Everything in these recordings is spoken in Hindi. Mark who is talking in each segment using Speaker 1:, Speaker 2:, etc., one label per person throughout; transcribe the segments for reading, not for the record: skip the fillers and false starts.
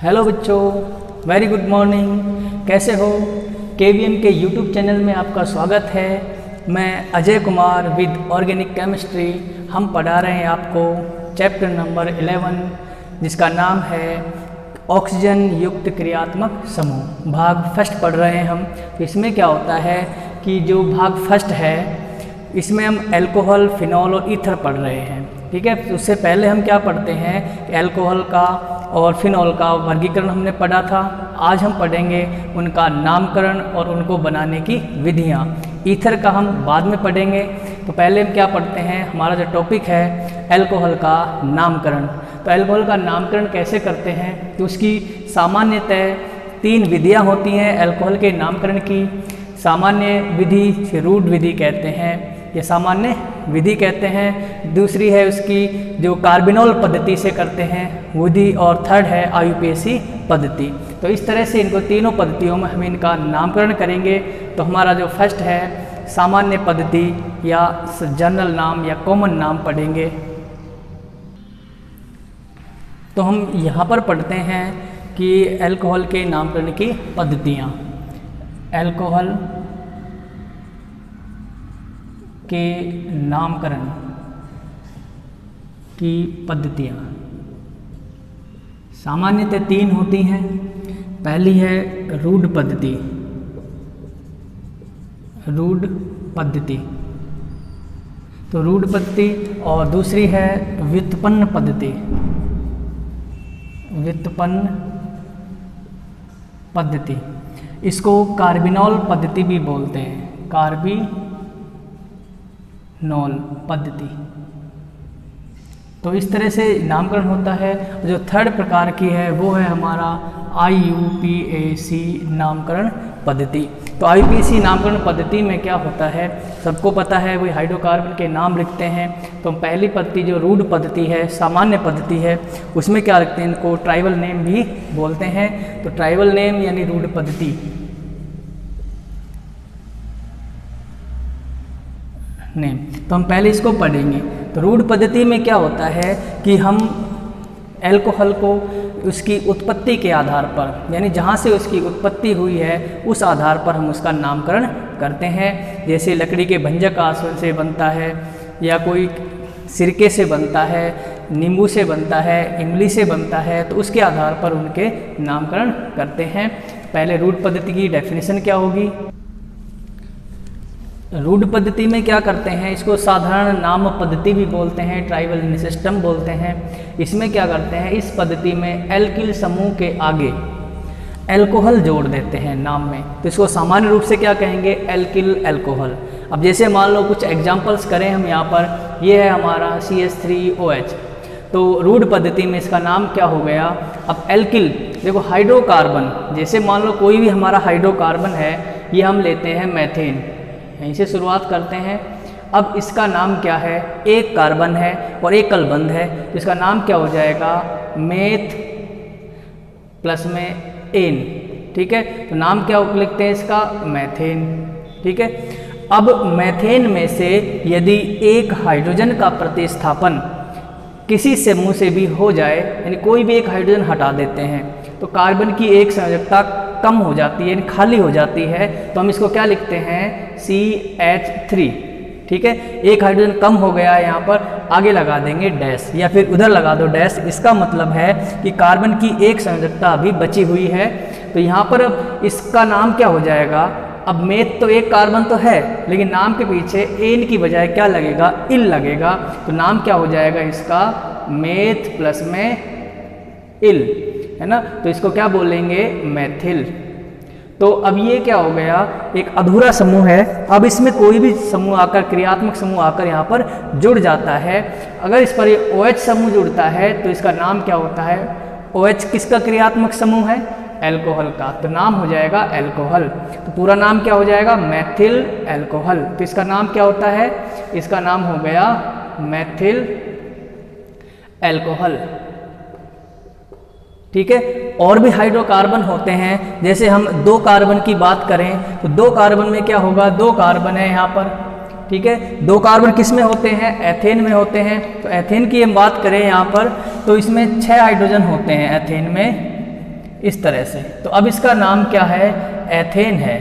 Speaker 1: हेलो बच्चों, वेरी गुड मॉर्निंग। कैसे हो? केवीएम के यूट्यूब चैनल में आपका स्वागत है। मैं Ajay Kumar with organic chemistry. हम पढ़ा रहे हैं आपको चैप्टर नंबर 11 जिसका नाम है ऑक्सीजन युक्त क्रियात्मक समूह। भाग फर्स्ट पढ़ रहे हैं हम। तो इसमें क्या होता है कि जो भाग फर्स्ट है इसमें हम अल्कोहल, फिनॉल और ईथर पढ़ रहे हैं। ठीक है, तो उससे पहले हम क्या पढ़ते हैं कि अल्कोहल का और फिनॉल का वर्गीकरण हमने पढ़ा था। आज हम पढ़ेंगे उनका नामकरण और उनको बनाने की विधियाँ। ईथर का हम बाद में पढ़ेंगे। तो पहले हम क्या पढ़ते हैं, हमारा जो टॉपिक है अल्कोहल का नामकरण। तो अल्कोहल का नामकरण कैसे करते हैं, तो उसकी सामान्यतः 3 विधियाँ होती हैं अल्कोहल के नामकरण की। सामान्य विधि रूढ़ विधि कहते हैं, ये सामान्य विधि कहते हैं। दूसरी है उसकी जो कार्बिनोल पद्धति से करते हैं विधि, और थर्ड है आईयूपीएसी पद्धति। तो इस तरह से इनको तीनों पद्धतियों में हम इनका नामकरण करेंगे। तो हमारा जो फर्स्ट है सामान्य पद्धति या जनरल नाम या कॉमन नाम पढ़ेंगे। तो हम यहाँ पर पढ़ते हैं कि अल्कोहल के नामकरण की पद्धतियाँ। अल्कोहल के नामकरण की पद्धतियाँ सामान्यतः 3 होती हैं। पहली है रूढ़ पद्धति, रूढ़ पद्धति। तो रूढ़ पद्धति, और दूसरी है व्युत्पन्न पद्धति, व्युत्पन्न पद्धति। इसको कार्बिनोल पद्धति भी बोलते हैं, कार्बिनोल पद्धति। तो इस तरह से नामकरण होता है। जो थर्ड प्रकार की है वो है हमारा आईयूपीएसी नामकरण पद्धति। तो आईयूपीएसी नामकरण पद्धति में क्या होता है, सबको पता है, वही हाइड्रोकार्बन के नाम लिखते हैं। तो पहली पद्धति जो रूढ़ पद्धति है, सामान्य पद्धति है, उसमें क्या लिखते हैं, इनको ट्राइबल नेम भी बोलते हैं। तो ट्राइबल नेम यानी रूढ़ पद्धति नेम। तो हम पहले इसको पढ़ेंगे। तो रूढ़ पद्धति में क्या होता है कि हम अल्कोहल को उसकी उत्पत्ति के आधार पर, यानी जहाँ से उसकी उत्पत्ति हुई है उस आधार पर हम उसका नामकरण करते हैं। जैसे लकड़ी के भंजक आसवन से बनता है, या कोई सिरके से बनता है, नींबू से बनता है, इमली से बनता है, तो उसके आधार पर उनके नामकरण करते हैं। पहले रूढ़ पद्धति की डेफिनेशन क्या होगी। रूढ़ पद्धति में क्या करते हैं, इसको साधारण नाम पद्धति भी बोलते हैं, ट्राइबल सिस्टम बोलते हैं। इसमें क्या करते हैं, इस पद्धति में एल्किल समूह के आगे अल्कोहल जोड़ देते हैं नाम में। तो इसको सामान्य रूप से क्या कहेंगे, एल्किल अल्कोहल। अब जैसे मान लो कुछ एग्जांपल्स करें हम यहाँ पर, ये है हमारा CH3OH। तो रूढ़ पद्धति में इसका नाम क्या हो गया। अब एल्किल देखो, हाइड्रोकार्बन, जैसे मान लो कोई भी हमारा हाइड्रोकार्बन है, ये हम लेते हैं मैथेन, यहीं से शुरुआत करते हैं। अब इसका नाम क्या है, एक कार्बन है और एक कलबंध है, तो इसका नाम क्या हो जाएगा, मेथ प्लस में एन। ठीक है, तो नाम क्या लिखते हैं इसका, मैथेन। ठीक है, अब मैथेन में से यदि एक हाइड्रोजन का प्रतिस्थापन किसी समूह से भी हो जाए, यानी कोई भी एक हाइड्रोजन हटा देते हैं, तो कार्बन की एक संयोजकता कम हो जाती है, यानी खाली हो जाती है। तो हम इसको क्या लिखते हैं, CH3। ठीक है, एक हाइड्रोजन कम हो गया है, यहाँ पर आगे लगा देंगे डैश, या फिर उधर लगा दो डैश। इसका मतलब है कि कार्बन की एक संयोजकता अभी बची हुई है। तो यहाँ पर अब इसका नाम क्या हो जाएगा, अब मेथ तो एक कार्बन तो है, लेकिन नाम के पीछे एन की बजाय क्या लगेगा, इल लगेगा। तो नाम क्या हो जाएगा इसका, मेथ प्लस में इल, है ना। तो इसको क्या बोलेंगे, मैथिल। तो अब ये क्या हो गया, एक अधूरा समूह है। अब इसमें कोई भी समूह आकर, क्रियात्मक समूह आकर यहाँ पर जुड़ जाता है। अगर इस पर ये OH समूह जुड़ता है तो इसका नाम क्या होता है, OH किसका क्रियात्मक समूह है, अल्कोहल का। तो नाम हो जाएगा अल्कोहल। तो पूरा नाम क्या हो जाएगा, मैथिल अल्कोहल। तो इसका नाम क्या होता है, इसका नाम हो गया मैथिल अल्कोहल। ठीक है, और भी हाइड्रोकार्बन होते हैं। जैसे हम 2 कार्बन की बात करें तो 2 कार्बन में क्या होगा, 2 कार्बन है यहाँ पर। ठीक है, 2 कार्बन किस में होते हैं, एथेन में होते हैं। तो एथेन की हम बात करें यहाँ पर, तो इसमें 6 हाइड्रोजन होते हैं एथेन में, इस तरह से। तो अब इसका नाम क्या है, एथेन है,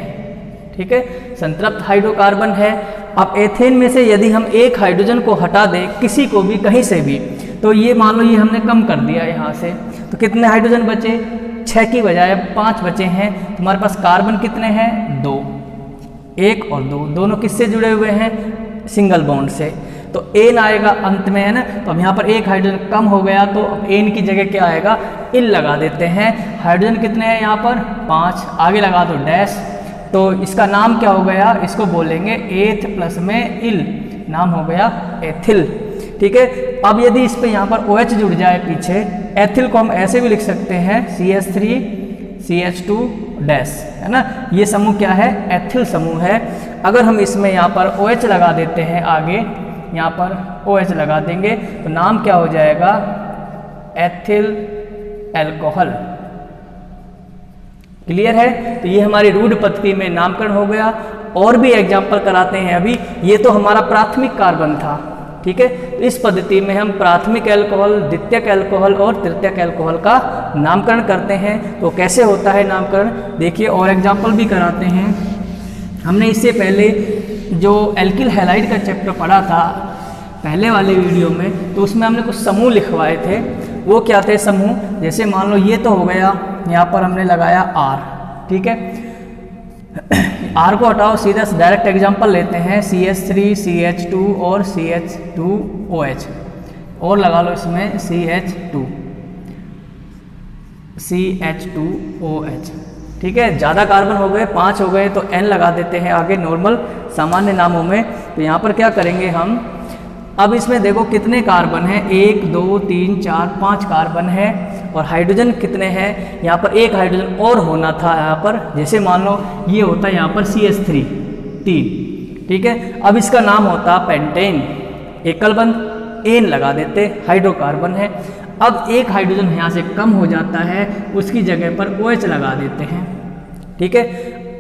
Speaker 1: ठीक है, संतृप्त हाइड्रोकार्बन है। अब एथेन में से यदि हम एक हाइड्रोजन को हटा दें किसी को भी कहीं से भी, तो ये मान लो ये हमने कम कर दिया यहाँ से, तो कितने हाइड्रोजन बचे, 6 की बजाय 5 बचे हैं। तुम्हारे पास कार्बन कितने हैं, 2, 1 और 2, दोनों किससे जुड़े हुए हैं, सिंगल बॉन्ड से। तो एन आएगा अंत में, है ना। तो अब यहाँ पर एक हाइड्रोजन कम हो गया, तो एन की जगह क्या आएगा, इल लगा देते हैं। हाइड्रोजन कितने हैं यहाँ पर, 5, आगे लगा दो डैश। तो इसका नाम क्या हो गया, इसको बोलेंगे एथ प्लस में इल, नाम हो गया एथिल, ठीक है। अब यदि इस पे यहाँ पर OH जुड़ जाए पीछे, एथिल को हम ऐसे भी लिख सकते हैं CH3 CH2 डैश, है ना। ये समूह क्या है, एथिल समूह है। अगर हम इसमें यहाँ पर OH लगा देते हैं, आगे यहाँ पर OH लगा देंगे, तो नाम क्या हो जाएगा, एथिल एल्कोहल। क्लियर है। तो ये हमारी रूढ़ पद्धति में नामकरण हो गया। और भी एग्जाम्पल कराते हैं अभी। ये तो हमारा प्राथमिक कार्बन था, ठीक है। तो इस पद्धति में हम प्राथमिक अल्कोहल, द्वितीयक अल्कोहल और तृतीयक अल्कोहल का नामकरण करते हैं। तो कैसे होता है नामकरण, देखिए और एग्जाम्पल भी कराते हैं। हमने इससे पहले जो एल्किल हैलाइड का चैप्टर पढ़ा था पहले वाले वीडियो में, तो उसमें हमने कुछ समूह लिखवाए थे। वो क्या थे समूह, जैसे मान लो ये तो हो गया, यहाँ पर हमने लगाया R, ठीक है। R को हटाओ, सीधा डायरेक्ट एग्जांपल लेते हैं, CH3 CH2 और CH2OH, और लगा लो इसमें CH2OH, ठीक है। ज़्यादा कार्बन हो गए, 5 हो गए, तो N लगा देते हैं आगे नॉर्मल सामान्य नामों में। तो यहाँ पर क्या करेंगे हम, अब इसमें देखो कितने कार्बन हैं, 1 2 3 4 5 कार्बन है। और हाइड्रोजन कितने हैं, यहाँ पर एक हाइड्रोजन और होना था यहाँ पर, जैसे मान लो ये होता है यहाँ पर CH3 3, ठीक है। अब इसका नाम होता पेंटेन, एकल बंध, एन लगा देते, हाइड्रोकार्बन है। अब एक हाइड्रोजन यहाँ से कम हो जाता है, उसकी जगह पर OH लगा देते हैं, ठीक है।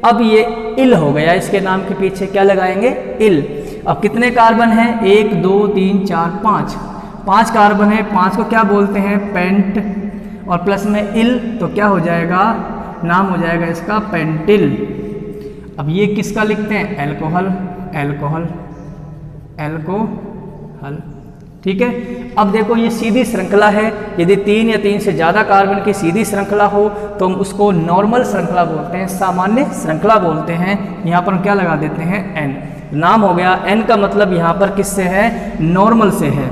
Speaker 1: अब ये इल हो गया, इसके नाम के पीछे क्या लगाएंगे, इल। अब कितने कार्बन हैं, 1 2 3 4 5 कार्बन है। 5 को क्या बोलते हैं, पेंट, और प्लस में इल, तो क्या हो जाएगा, नाम हो जाएगा इसका पेंटिल। अब ये किसका लिखते हैं, एल्कोहल, एल्कोहल, एल्कोहल, ठीक है। अब देखो ये सीधी श्रृंखला है। यदि 3 या 3 से ज़्यादा कार्बन की सीधी श्रृंखला हो तो हम उसको नॉर्मल श्रृंखला बोलते हैं, सामान्य श्रृंखला बोलते हैं। यहाँ पर हम क्या लगा देते हैं, N, नाम हो गया। N का मतलब यहाँ पर किससे है, नॉर्मल से है,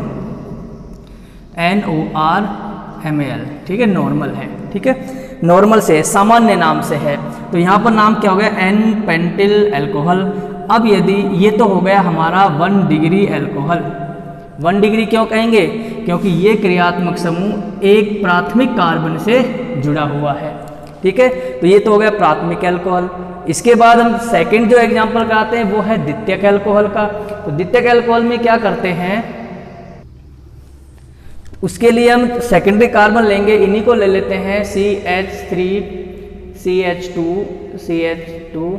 Speaker 1: NORMAL, ठीक है, नॉर्मल है, ठीक है, नॉर्मल से, सामान्य नाम से है। तो यहाँ पर नाम क्या हो गया, N पेंटिल एल्कोहल। अब यदि ये तो हो गया हमारा 1 डिग्री एल्कोहल। 1 डिग्री क्यों कहेंगे, क्योंकि ये क्रियात्मक समूह एक प्राथमिक कार्बन से जुड़ा हुआ है, ठीक है। तो ये तो हो गया प्राथमिक अल्कोहल। इसके बाद हम सेकंड जो एग्जांपल कराते हैं वो है द्वितीयक अल्कोहल का। तो द्वितीयक अल्कोहल में क्या करते हैं, उसके लिए हम सेकेंडरी कार्बन लेंगे, इन्हीं को ले लेते हैं, CH3 CH2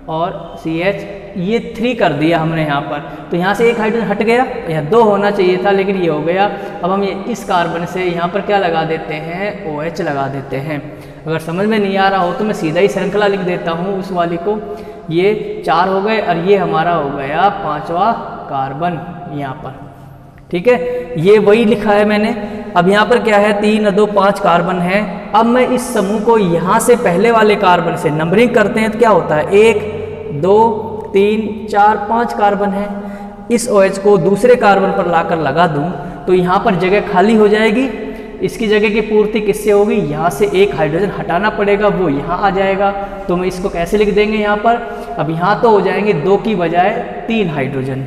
Speaker 1: और CH, ये 3 कर दिया हमने यहाँ पर। तो यहाँ से एक हाइड्रोजन हट गया, यहाँ 2 होना चाहिए था लेकिन ये हो गया। अब हम ये इस कार्बन से यहाँ पर क्या लगा देते हैं, OH लगा देते हैं। अगर समझ में नहीं आ रहा हो तो मैं सीधा ही श्रृंखला लिख देता हूँ उस वाली को। ये 4 हो गए और ये हमारा हो गया 5वां कार्बन यहाँ पर, ठीक है। ये वही लिखा है मैंने। अब यहाँ पर क्या है, 3 2 5 कार्बन है। अब मैं इस समूह को यहाँ से पहले वाले कार्बन से नंबरिंग करते हैं तो क्या होता है, 1 2 3 4 5 कार्बन है। इस OH को दूसरे कार्बन पर लाकर लगा दूं तो यहाँ पर जगह खाली हो जाएगी। इसकी जगह की पूर्ति किससे होगी, यहाँ से एक हाइड्रोजन हटाना पड़ेगा, वो यहाँ आ जाएगा। तो मैं इसको कैसे लिख देंगे यहाँ पर, अब यहाँ तो हो जाएंगे 2 की बजाय 3 हाइड्रोजन,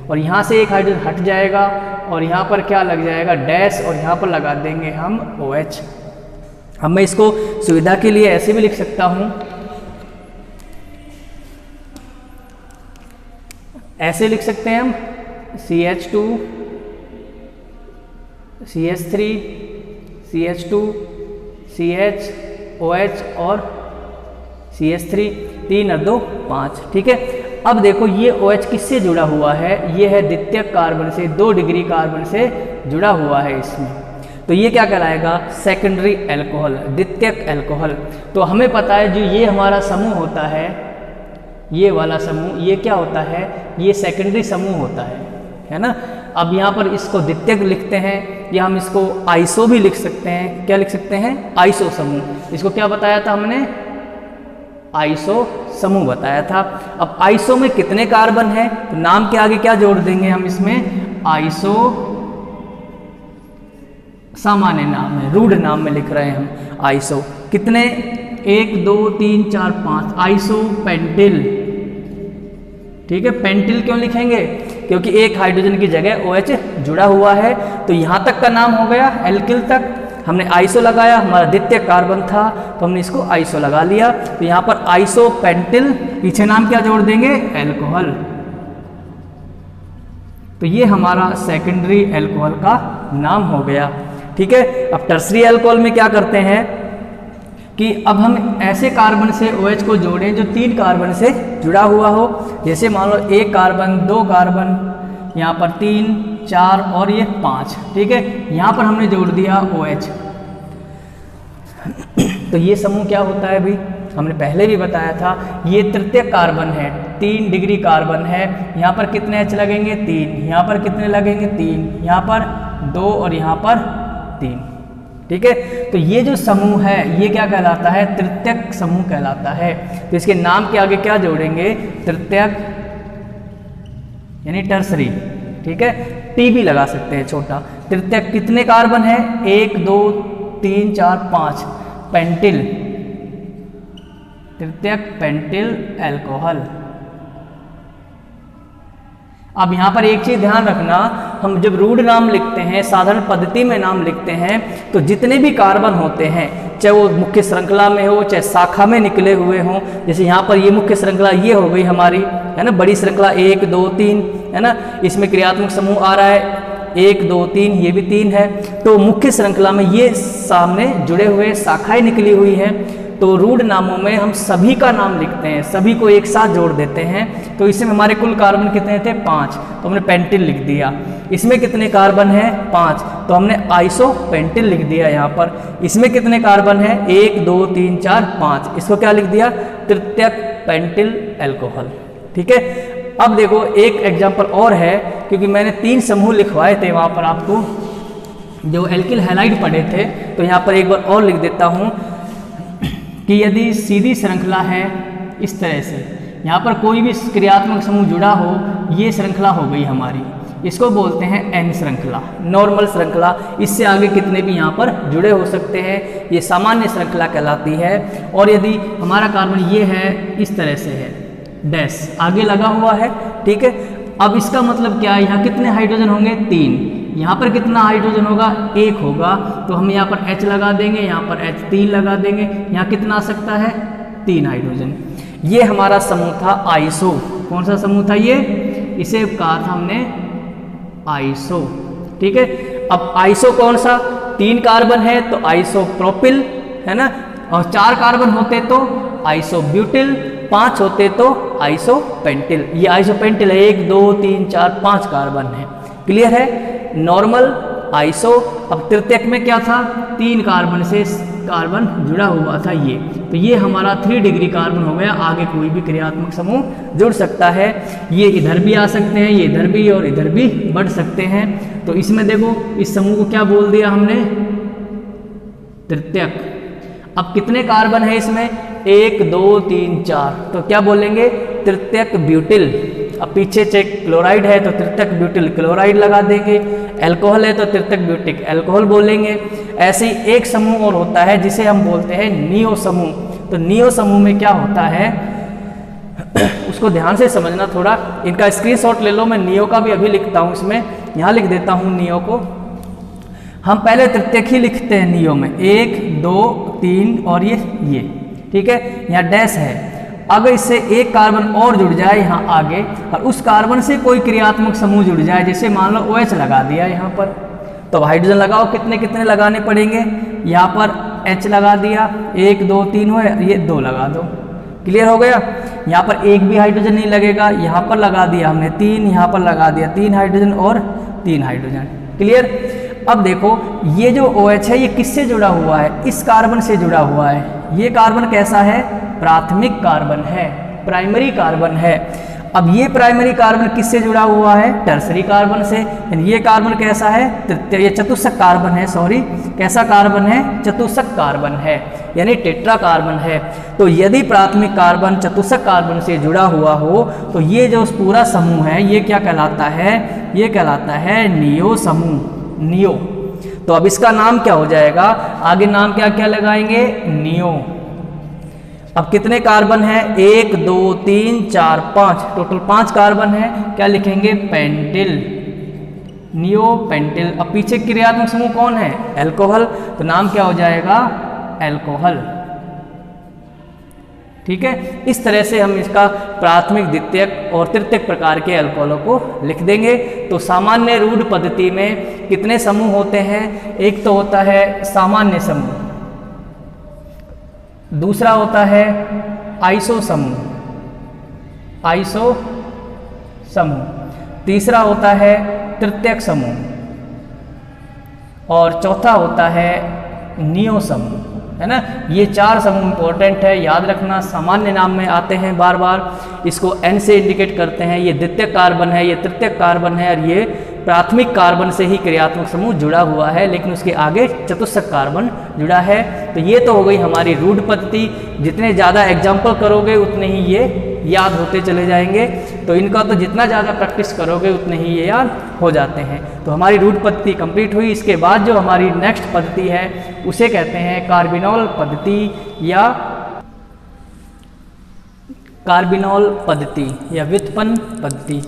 Speaker 1: और यहाँ से एक हाइड्रोजन हट जाएगा और यहाँ पर क्या लग जाएगा, डैश, और यहाँ पर लगा देंगे हम OH। अब मैं इसको सुविधा के लिए ऐसे भी लिख सकता हूँ, ऐसे लिख सकते हैं हम, CH2 CH3 CH2 CH OH और CH3, 3 और 2 5, ठीक है। अब देखो ये OH किससे जुड़ा हुआ है, ये है द्वितीयक कार्बन से, 2 डिग्री कार्बन से जुड़ा हुआ है इसमें। तो ये क्या कहलाएगा, सेकेंडरी एल्कोहल, द्वितीयक एल्कोहल। तो हमें पता है जो ये हमारा समूह होता है, ये वाला समूह, ये क्या होता है, ये सेकेंडरी समूह होता है ना। अब यहाँ पर इसको द्वितीयक लिखते हैं, या हम इसको आइसो भी लिख सकते हैं। क्या लिख सकते हैं, आइसो समूह। इसको क्या बताया था हमने, आइसो समूह बताया था। अब आइसो में कितने कार्बन है, तो नाम के आगे क्या जोड़ देंगे हम इसमें, आइसो, सामान्य नाम है, रूढ़ नाम में लिख रहे हैं हम आइसो। कितने, 1 2 3 4 5, आइसो पेंटिल। ठीक है, पेंटिल क्यों लिखेंगे, क्योंकि एक हाइड्रोजन की जगह OH जुड़ा हुआ है। तो यहाँ तक का नाम हो गया एल्किल तक, हमने आइसो लगाया, हमारा द्वितीय कार्बन था तो हमने इसको आइसो लगा लिया। तो यहाँ पर आइसो पेंटिल, पीछे नाम क्या जोड़ देंगे, एल्कोहल। तो ये हमारा सेकेंडरी एल्कोहल का नाम हो गया। ठीक है, अब टर्सरी एल्कोहल में क्या करते हैं कि अब हम ऐसे कार्बन से OH को जोड़ें जो 3 कार्बन से जुड़ा हुआ हो। जैसे मान लो 1 कार्बन, 2 कार्बन, यहाँ पर 3 4 और ये 5। ठीक है, यहाँ पर हमने जोड़ दिया OH। तो ये समूह क्या होता है भाई, हमने पहले भी बताया था, ये तृतीय कार्बन है, 3 डिग्री कार्बन है। यहाँ पर कितने H लगेंगे, 3, यहाँ पर कितने लगेंगे, 3, यहाँ पर 2 और यहाँ पर 3। ठीक है, तो ये जो समूह है ये क्या कहलाता है, तृतीयक समूह कहलाता है। तो इसके नाम के आगे क्या जोड़ेंगे, तृतीयक यानी टर्सरी। ठीक है, टी भी लगा सकते हैं छोटा। तृतीयक कितने कार्बन है, 1 2 3 4 5, पेंटिल, तृतीयक पेंटिल एल्कोहल। अब यहाँ पर एक चीज ध्यान रखना, हम जब रूढ़ नाम लिखते हैं, साधारण पद्धति में नाम लिखते हैं, तो जितने भी कार्बन होते हैं, चाहे वो मुख्य श्रृंखला में हो चाहे शाखा में निकले हुए हों, जैसे यहाँ पर ये मुख्य श्रृंखला ये हो गई हमारी, है ना, बड़ी श्रृंखला 1 2 3, है ना, इसमें क्रियात्मक समूह आ रहा है 1 2 3, ये भी 3 है। तो मुख्य श्रृंखला में ये सामने जुड़े हुए शाखाएं निकली हुई हैं। तो रूढ़ नामों में हम सभी का नाम लिखते हैं, सभी को एक साथ जोड़ देते हैं। तो इसमें हमारे कुल कार्बन कितने थे, 5, तो हमने पेंटिल लिख दिया। इसमें कितने कार्बन है, 5, तो हमने आइसो पेंटिल लिख दिया यहाँ पर। इसमें कितने कार्बन है, 1 2 3 4 5, इसको क्या लिख दिया, तृतीयक पेंटिल एल्कोहल। ठीक है, अब देखो एक एग्जाम्पल और है, क्योंकि मैंने 3 समूह लिखवाए थे वहाँ पर आपको, जो एल्किल हैलाइड पढ़े थे। तो यहाँ पर एक बार और लिख देता हूँ कि यदि सीधी श्रृंखला है इस तरह से, यहाँ पर कोई भी क्रियात्मक समूह जुड़ा हो, ये श्रृंखला हो गई हमारी, इसको बोलते हैं N श्रृंखला, नॉर्मल श्रृंखला। इससे आगे कितने भी यहाँ पर जुड़े हो सकते हैं, ये सामान्य श्रृंखला कहलाती है। और यदि हमारा कार्बन ये है, इस तरह से है, डैश आगे लगा हुआ है। ठीक है, अब इसका मतलब क्या है, यहाँ कितने हाइड्रोजन होंगे, 3। यहाँ पर कितना हाइड्रोजन होगा, 1 होगा। तो हम यहाँ पर H लगा देंगे, यहाँ पर H 3 लगा देंगे, यहाँ कितना आ सकता है, 3 हाइड्रोजन। ये हमारा समूह था आइसो। कौन सा समूह था ये, इसे कहा था हमने आइसो। ठीक है, अब आइसो कौन सा, 3 कार्बन है तो आइसो प्रोपिल, है ना, और 4 कार्बन होते तो आइसो ब्यूटिल, 5 होते तो आइसो पेंटिल। ये आइसो पेंटिल है, 1 2 3 4 5 कार्बन है। क्लियर है, नॉर्मल आइसो। अब तृतीयक में क्या था, 3 कार्बन से कार्बन जुड़ा हुआ था ये, तो ये हमारा 3 डिग्री कार्बन हो गया। आगे कोई भी क्रियात्मक समूह जुड़ सकता है, ये इधर भी आ सकते हैं, ये इधर भी और इधर भी बढ़ सकते हैं। तो इसमें देखो इस समूह को क्या बोल दिया हमने, तृतीयक। अब कितने कार्बन है इसमें, 1 2 3 4, तो क्या बोलेंगे, तृतीयक ब्यूटिल। अब पीछे चेक क्लोराइड है तो तृतीयक ब्यूटिल क्लोराइड लगा देंगे, अल्कोहल है तो तृतीयक ब्यूटिक अल्कोहल बोलेंगे। ऐसे ही एक समूह और होता है जिसे हम बोलते हैं नियो समूह। तो नियो समूह में क्या होता है उसको ध्यान से समझना थोड़ा, इनका स्क्रीनशॉट ले लो, मैं नियो का भी अभी लिखता हूँ इसमें, यहाँ लिख देता हूँ नियो को। हम पहले तृतीयक ही लिखते हैं नियो में, 1 2 3 और ये ठीक है, यहाँ डैश है। अगर इससे एक कार्बन और जुड़ जाए यहाँ आगे और उस कार्बन से कोई क्रियात्मक समूह जुड़ जाए, जैसे मान लो OH लगा दिया यहाँ पर, तो हाइड्रोजन लगाओ, कितने कितने लगाने पड़ेंगे, यहाँ पर H लगा दिया, 1 2 3 हो, ये 2 लगा दो। क्लियर हो गया, यहाँ पर एक भी हाइड्रोजन नहीं लगेगा, यहाँ पर लगा दिया हमने 3, यहाँ पर लगा दिया 3 हाइड्रोजन और 3 हाइड्रोजन। क्लियर। अब देखो ये जो OH है ये किससे जुड़ा हुआ है, इस कार्बन से जुड़ा हुआ है। ये कार्बन कैसा है, प्राथमिक कार्बन है, प्राइमरी कार्बन है। अब ये प्राइमरी कार्बन किससे जुड़ा हुआ है, टर्सरी कार्बन से। ये कार्बन कैसा है, ये चतुष्क कार्बन है, सॉरी कैसा कार्बन है, चतुष्क कार्बन है, यानी टेट्रा कार्बन है। तो यदि प्राथमिक कार्बन चतुष्क कार्बन से जुड़ा हुआ हो तो ये जो पूरा समूह है ये क्या कहलाता है, ये कहलाता है नियो समूह, नियो। तो अब इसका नाम क्या हो जाएगा, आगे नाम क्या क्या लगाएंगे, नियो। अब कितने कार्बन है, 1 2 3 4 5, टोटल 5 कार्बन है, क्या लिखेंगे, पेंटिल, नियो पेंटिल। अब पीछे क्रियात्मक समूह कौन है, अल्कोहल, तो नाम क्या हो जाएगा, अल्कोहल। ठीक है, इस तरह से हम इसका प्राथमिक, द्वितीयक और तृतीयक प्रकार के अल्कोहलों को लिख देंगे। तो सामान्य रूढ़ पद्धति में कितने समूह होते हैं, एक तो होता है सामान्य समूह, दूसरा होता है आइसो समूह, आइसो समूह, तीसरा होता है तृतीयक समूह और चौथा होता है नियो समूह, है ना। ये 4 समूह इंपॉर्टेंट है, याद रखना, सामान्य नाम में आते हैं बार बार, इसको N से इंडिकेट करते हैं। ये द्वितीयक कार्बन है, ये तृतीयक कार्बन है और ये प्राथमिक कार्बन से ही क्रियात्मक समूह जुड़ा हुआ है, लेकिन उसके आगे चतुष्क कार्बन जुड़ा है। तो ये तो हो गई हमारी रूढ़ पद्धति। जितने ज़्यादा एग्जाम्पल करोगे उतने ही ये याद होते चले जाएंगे। तो इनका तो जितना ज़्यादा प्रैक्टिस करोगे उतने ही ये याद हो जाते हैं। तो हमारी रूढ़ पद्धति कंप्लीट हुई। इसके बाद जो हमारी नेक्स्ट पद्धति है उसे कहते हैं कार्बिनॉल पद्धति या कार्बिनॉल पद्धति या व्युत्पन्न पद्धति।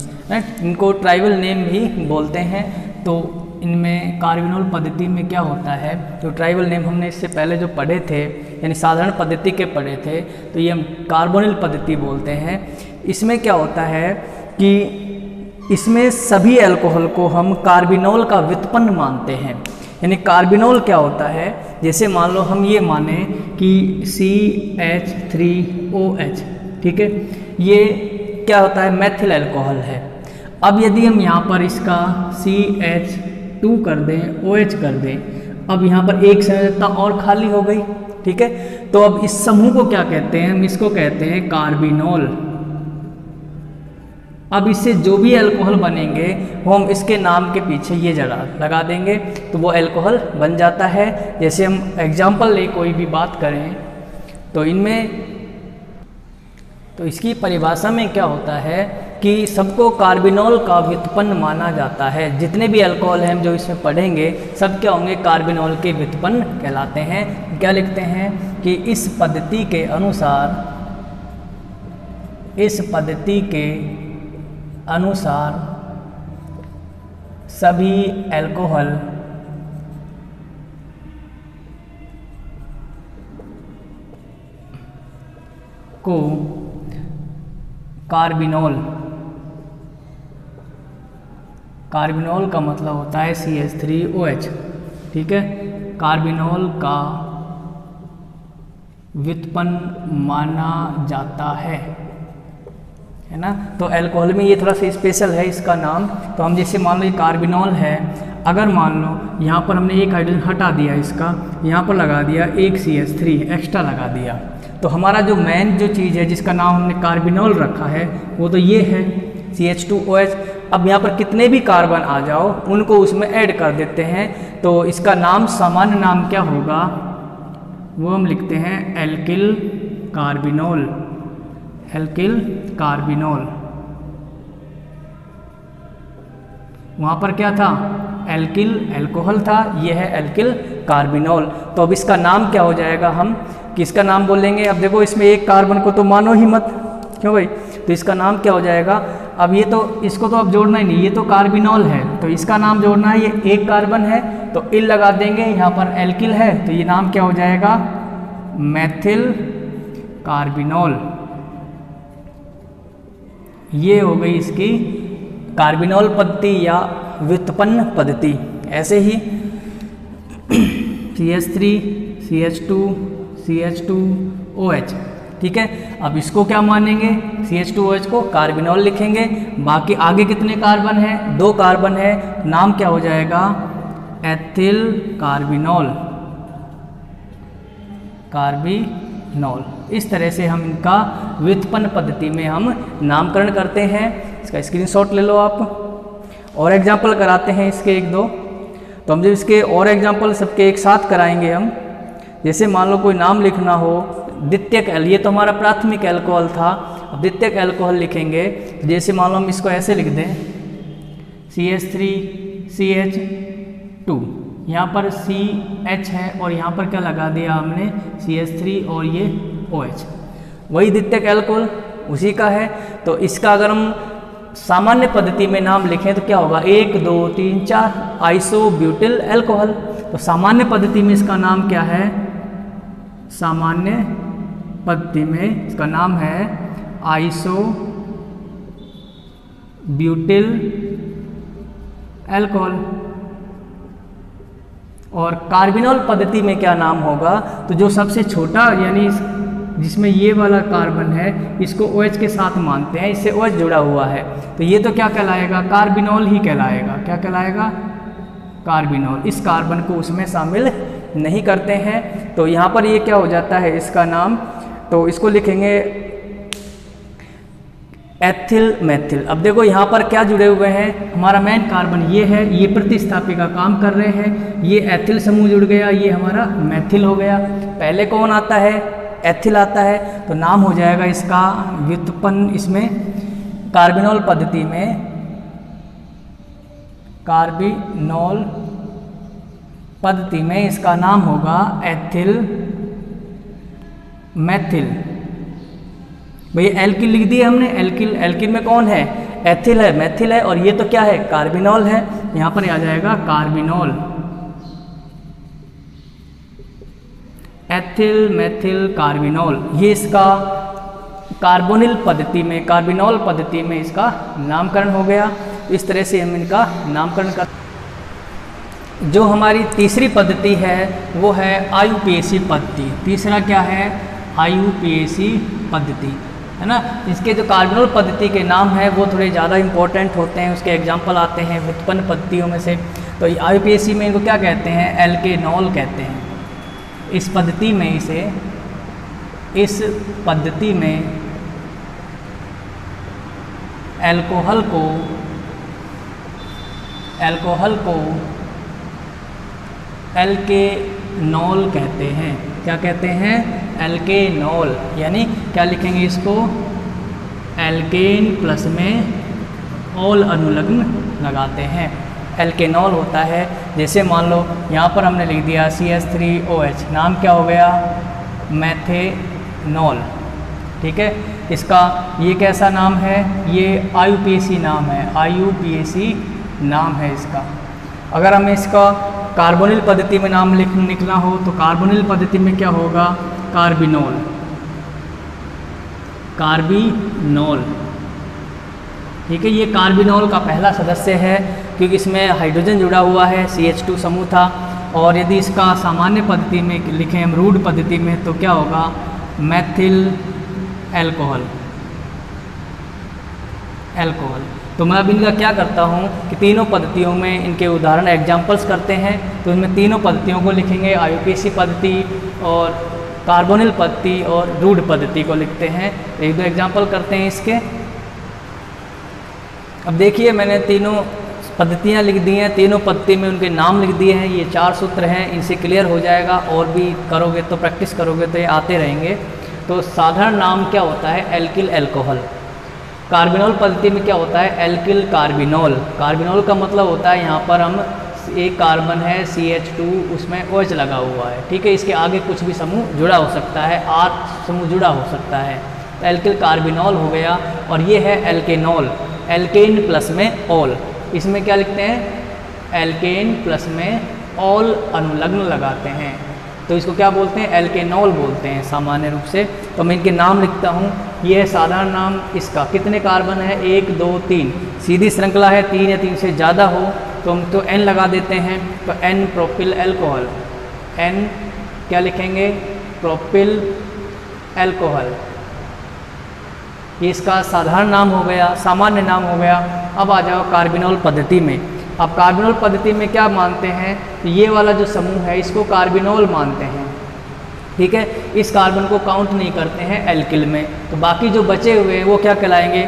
Speaker 1: इनको ट्राइबल नेम भी बोलते हैं। तो इनमें कार्बिनॉल पद्धति में क्या होता है, तो ट्राइबल नेम हमने इससे पहले जो पढ़े थे यानी साधारण पद्धति के पढ़े थे, तो ये हम कार्बोनिल पद्धति बोलते हैं। इसमें क्या होता है कि इसमें सभी अल्कोहल को हम कार्बिनॉल का व्युत्पन्न मानते हैं। यानी कार्बिनॉल क्या होता है, जैसे मान लो हम ये माने कि CH3OH, ठीक है, ये क्या होता है, मैथिल अल्कोहल है। अब यदि हम यहाँ पर इसका CH2 कर दें, OH कर दें, अब यहाँ पर एक संयोजकता और खाली हो गई, ठीक है। तो अब इस समूह को क्या कहते हैं, हम इसको कहते हैं कार्बिनॉल। अब इससे जो भी अल्कोहल बनेंगे वो हम इसके नाम के पीछे ये जगह लगा देंगे तो वो अल्कोहल बन जाता है। जैसे हम एग्जाम्पल ले कोई भी बात करें तो इनमें, तो इसकी परिभाषा में क्या होता है कि सबको कार्बिनॉल का व्युत्पन्न माना जाता है। जितने भी अल्कोहल हैं जो इसमें पढ़ेंगे सब क्या होंगे, कार्बिनॉल के व्युत्पन्न कहलाते हैं। क्या लिखते हैं कि इस पद्धति के अनुसार, इस पद्धति के अनुसार सभी अल्कोहल को कार्बिनॉल, कार्बिनॉल का मतलब होता है CH3OH, ठीक है, कार्बिनॉल का व्युत्पन्न माना जाता है ना। तो अल्कोहल में ये थोड़ा सा स्पेशल है इसका नाम। तो हम जैसे मान लो ये कार्बिनॉल है, अगर मान लो यहाँ पर हमने एक हाइड्रोजन हटा दिया, इसका यहाँ पर लगा दिया एक CH3 एक्स्ट्रा लगा दिया, तो हमारा जो मेन जो चीज़ है जिसका नाम हमने कार्बिनॉल रखा है वो तो ये है CH2OH। अब यहाँ पर कितने भी कार्बन आ जाओ उनको उसमें ऐड कर देते हैं, तो इसका नाम, सामान्य नाम क्या होगा, वो हम लिखते हैं एल्किल कार्बिनॉल, एल्किल कार्बिनॉल। वहाँ पर क्या था, एल्किल अल्कोहल था, ये है एल्किल कार्बिनॉल। तो अब इसका नाम क्या हो जाएगा, हम किसका नाम बोलेंगे। अब देखो इसमें एक कार्बन को तो मानो ही मत, क्यों भाई, तो इसका नाम क्या हो जाएगा। अब ये तो, इसको तो अब जोड़ना ही नहीं, ये तो कार्बिनॉल है तो इसका नाम जोड़ना है, ये एक कार्बन है तो इल लगा देंगे, यहाँ पर एल्किल है तो ये नाम क्या हो जाएगा, मैथिल कार्बिनॉल। ये हो गई इसकी कार्बिनॉल पद्धति या व्युत्पन्न पद्धति। ऐसे ही CH3, CH2, CH2OH, ठीक है। अब इसको क्या मानेंगे, CH2OH को कार्बिनॉल लिखेंगे। बाकी आगे कितने कार्बन हैं, 2 कार्बन है, नाम क्या हो जाएगा, एथिल कार्बिनॉल, कार्बिनॉल। इस तरह से हम इनका व्युत्पन्न पद्धति में हम नामकरण करते हैं। इसका स्क्रीनशॉट ले लो आप। और एग्जाम्पल कराते हैं इसके एक दो। तो हम जब इसके और एग्जाम्पल सबके एक साथ कराएंगे हम, जैसे मान लो कोई नाम लिखना हो, द्वितीयक एल, ये तो हमारा प्राथमिक एल्कोहल था। अब द्वितीयक एल्कोहल लिखेंगे, जैसे मान लो हम इसको ऐसे लिख दें CH3CH2, यहाँ पर CH है और यहाँ पर क्या लगा दिया हमने CH3 और ये OH, वही द्वितीयक एल्कोहल उसी का है। तो इसका अगर हम सामान्य पद्धति में नाम लिखें तो क्या होगा, 1 2 3 4 आइसोब्यूटिल एल्कोहल। तो सामान्य पद्धति में इसका नाम क्या है, सामान्य पद्धति में इसका नाम है आइसोब्यूटिल एल्कोहल। और कार्बिनॉल पद्धति में क्या नाम होगा, तो जो सबसे छोटा यानी जिसमें ये वाला कार्बन है इसको OH के साथ मानते हैं, इससे OH जुड़ा हुआ है, तो ये तो क्या कहलाएगा, कार्बिनॉल ही कहलाएगा। क्या कहलाएगा, कार्बिनॉल। इस कार्बन को उसमें शामिल नहीं करते हैं। तो यहाँ पर ये क्या हो जाता है इसका नाम, तो इसको लिखेंगे एथिल मेथिल। अब देखो यहाँ पर क्या जुड़े हुए हैं, हमारा मेन कार्बन ये है, ये प्रतिस्थापी का काम कर रहे हैं, ये एथिल समूह जुड़ गया, ये हमारा मेथिल हो गया। पहले कौन आता है, एथिल आता है, तो नाम हो जाएगा इसका व्युत्पन्न, इसमें कार्बिनॉल पद्धति में, कार्बिनॉल पद्धति में इसका नाम होगा एथिल मेथिल। भैया एल्किल लिख दिए हमने, एल्किल, एल्किल में कौन है, एथिल है, मेथिल है, और ये तो क्या है, कार्बिनॉल है। यहाँ पर आ जाएगा कार्बिनॉल, एथिल मेथिल कार्बिनॉल। ये इसका कार्बोनिल पद्धति में, कार्बिनॉल पद्धति में इसका नामकरण हो गया। इस तरह से हम इनका नामकरण कर। जो हमारी तीसरी पद्धति है वो है IUPAC पद्धति। तीसरा क्या है, IUPAC पद्धति, है ना। इसके जो कार्बोनिल पद्धति के नाम है वो थोड़े ज़्यादा इंपॉर्टेंट होते हैं, उसके एग्जाम्पल आते हैं व्युत्पन्न पद्धतियों में से। तो IUPAC में इनको क्या कहते हैं, एल्केनॉल कहते हैं। इस पद्धति में इस पद्धति में एल्कोहल को एल्केनॉल कहते हैं। क्या कहते हैं, एल्केनॉल। यानी क्या लिखेंगे इसको, एल्केन प्लस में ऑल अनुलग्न लगाते हैं, एल्केनॉल होता है। जैसे मान लो यहाँ पर हमने लिख दिया CH3OH, नाम क्या हो गया, मेथेनॉल। ठीक है, इसका ये कैसा नाम है, ये IUPAC नाम है, IUPAC नाम है इसका। अगर हमें इसका कार्बोनिल पद्धति में नाम लिखना हो तो कार्बोनिल पद्धति में क्या होगा, कार्बिनॉल, कार्बिनॉल। ठीक है, ये कार्बिनॉल का पहला सदस्य है क्योंकि इसमें हाइड्रोजन जुड़ा हुआ है, CH2 समूह था। और यदि इसका सामान्य पद्धति में लिखें हम, रूढ़ पद्धति में, तो क्या होगा, मेथिल एल्कोहल, एल्कोहल। तो मैं अब इनका क्या करता हूँ कि तीनों पद्धतियों में इनके उदाहरण एग्जाम्पल्स करते हैं। तो इनमें तीनों पद्धतियों को लिखेंगे, IUPAC पद्धति और कार्बोनिल पद्धति और रूढ़ पद्धति को लिखते हैं। एक दो एग्जाम्पल करते हैं इसके। अब देखिए मैंने तीनों पद्धतियाँ लिख दी हैं, तीनों पद्धति में उनके नाम लिख दिए हैं। ये 4 सूत्र हैं, इनसे क्लियर हो जाएगा। और भी करोगे तो, प्रैक्टिस करोगे तो ये आते रहेंगे। तो साधारण नाम क्या होता है, एल्किल एल्कोहल। कार्बिनॉल पद्धति में क्या होता है, एल्किल कार्बिनॉल। कार्बिनॉल का मतलब होता है यहाँ पर हम एक कार्बन है CH2, उसमें OH लगा हुआ है। ठीक है, इसके आगे कुछ भी समूह जुड़ा हो सकता है, R समूह जुड़ा हो सकता है, तो एल्किल कार्बिनॉल हो गया। और ये है एल्केनॉल, एल्केन प्लस में ऑल। इसमें क्या लिखते हैं, एल्केन प्लस में ऑल अनुलग्न लगाते हैं, तो इसको क्या बोलते हैं, एल्केनॉल बोलते हैं सामान्य रूप से। तो मैं इनके नाम लिखता हूँ। ये है साधारण नाम इसका। कितने कार्बन है, 1 2 3, सीधी श्रृंखला है, 3 या 3 से ज़्यादा हो तो हम तो N लगा देते हैं। तो N प्रोपिल एल्कोहल, N क्या लिखेंगे, प्रोपिल एल्कोहल। ये इसका साधारण नाम हो गया, सामान्य नाम हो गया। अब आ जाओ कार्बिनॉल पद्धति में। अब कार्बिनोल पद्धति में क्या मानते हैं, ये वाला जो समूह है इसको कार्बिनोल मानते हैं, ठीक है। इस कार्बन को काउंट नहीं करते हैं एल्किल में। तो बाकी जो बचे हुए हैं वो क्या कहलाएंगे,